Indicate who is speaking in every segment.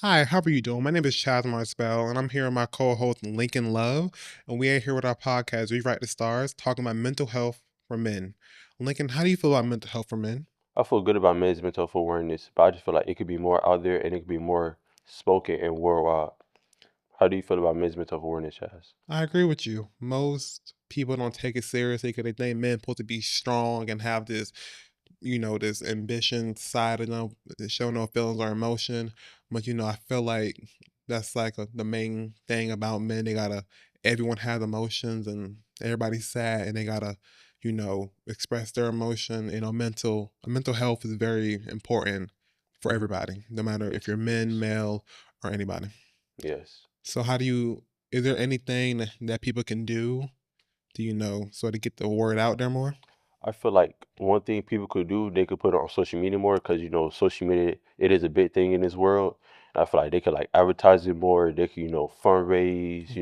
Speaker 1: Hi, how are you doing? My name is Chaz Marspell, and I'm here with my co-host Lincoln Love, and we are here with our podcast, Rewrite the Stars, talking about mental health for men. Lincoln, how do you feel about mental health for men?
Speaker 2: I feel good about men's mental health awareness, but I just feel like it could be more out there and it could be more spoken and worldwide. How do you feel about men's mental health awareness, Chaz?
Speaker 1: I agree with you. Most people don't take it seriously because they think men supposed to be strong and have this, this ambition side of them, show no feelings or emotion. But I feel like that's like the main thing about men. Everyone has emotions and everybody's sad and they gotta, express their emotion. Mental health is very important for everybody, no matter if
Speaker 2: Yes,
Speaker 1: you're men,
Speaker 2: yes,
Speaker 1: male, or anybody.
Speaker 2: yes.
Speaker 1: So is there anything that people can do to, sort of get the word out there more?
Speaker 2: I feel like one thing people could do, they could put it on social media more because social media it is a big thing in this world. And I feel like they could like advertise it more. They could fundraise,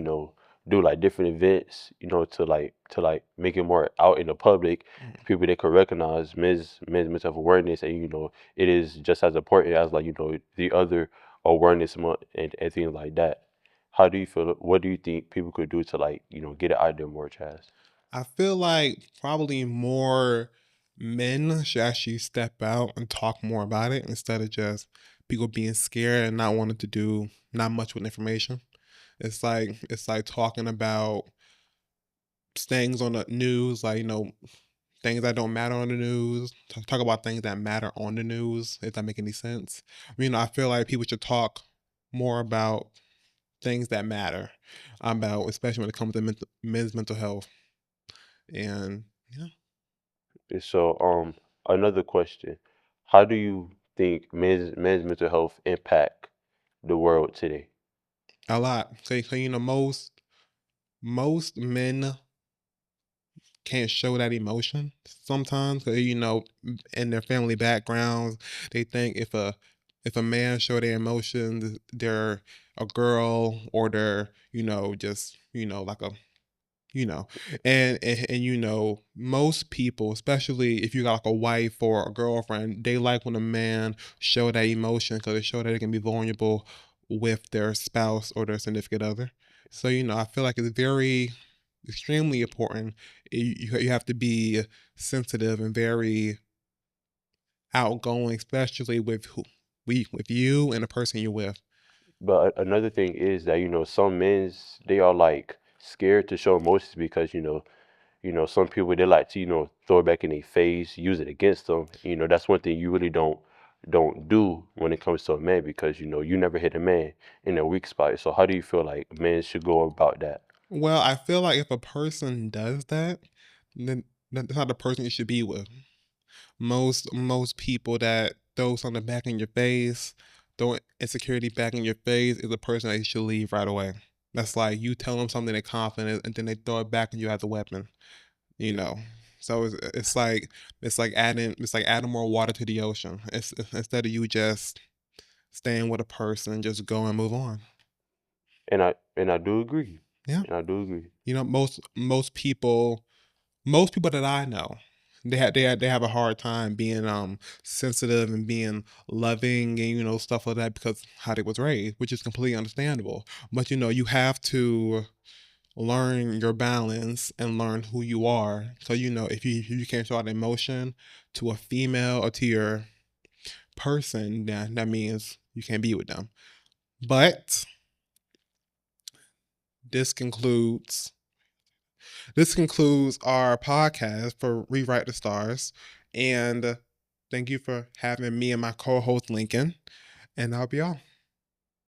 Speaker 2: do like different events, to make it more out in the public.
Speaker 1: Mhm.
Speaker 2: People they could recognize men's mental health awareness, and it is just as important as like the other awareness month and things like that. How do you feel? What do you think people could do to like get it out there more, Chaz?
Speaker 1: I feel like probably more men should actually step out and talk more about it instead of just people being scared and not wanting to do not much with information. It's like talking about things on the news, like things that don't matter on the news. Talk about things that matter on the news. If that make any sense, I feel like people should talk more about things that matter about, especially when it comes to men's mental health. And yeah.
Speaker 2: And so, another question: how do you think men's mental health impact the world today?
Speaker 1: A lot. So most men can't show that emotion sometimes. 'Cause, in their family backgrounds, they think if a man show their emotions, they're a girl or they're just like a you know and most people, especially if you got like a wife or a girlfriend, they like when a man show that emotion because it show that they can be vulnerable with their spouse or their significant other. So I feel like it's very extremely important. You have to be sensitive and very outgoing, especially with you and the person you're with.
Speaker 2: But another thing is that some men's they are like scared to show emotions because some people they like to throw it back in their face, use it against them. That's one thing you really don't do when it comes to a man because you never hit a man in a weak spot. So how do you feel like men should go about that?
Speaker 1: Well, I feel like if a person does that, then that's not the person you should be with. Most people that throw something back in your face, throw insecurity back in your face, is a person that you should leave right away. That's like you tell them something in confidence, and then they throw it back at you as a weapon. You know. So it's like adding more water to the ocean. It's instead of you just staying with a person, just go and move on.
Speaker 2: And I do agree.
Speaker 1: Yeah.
Speaker 2: And I do agree.
Speaker 1: Most people that I know, they have a hard time being sensitive and being loving and stuff like that because how they was raised, which is completely understandable. But you have to learn your balance and learn who you are. So if you can't show out emotion to a female or to your person, then that means you can't be with them. But this concludes this concludes our podcast for Rewrite the Stars. And thank you for having me and my co-host Lincoln. And that'll be all.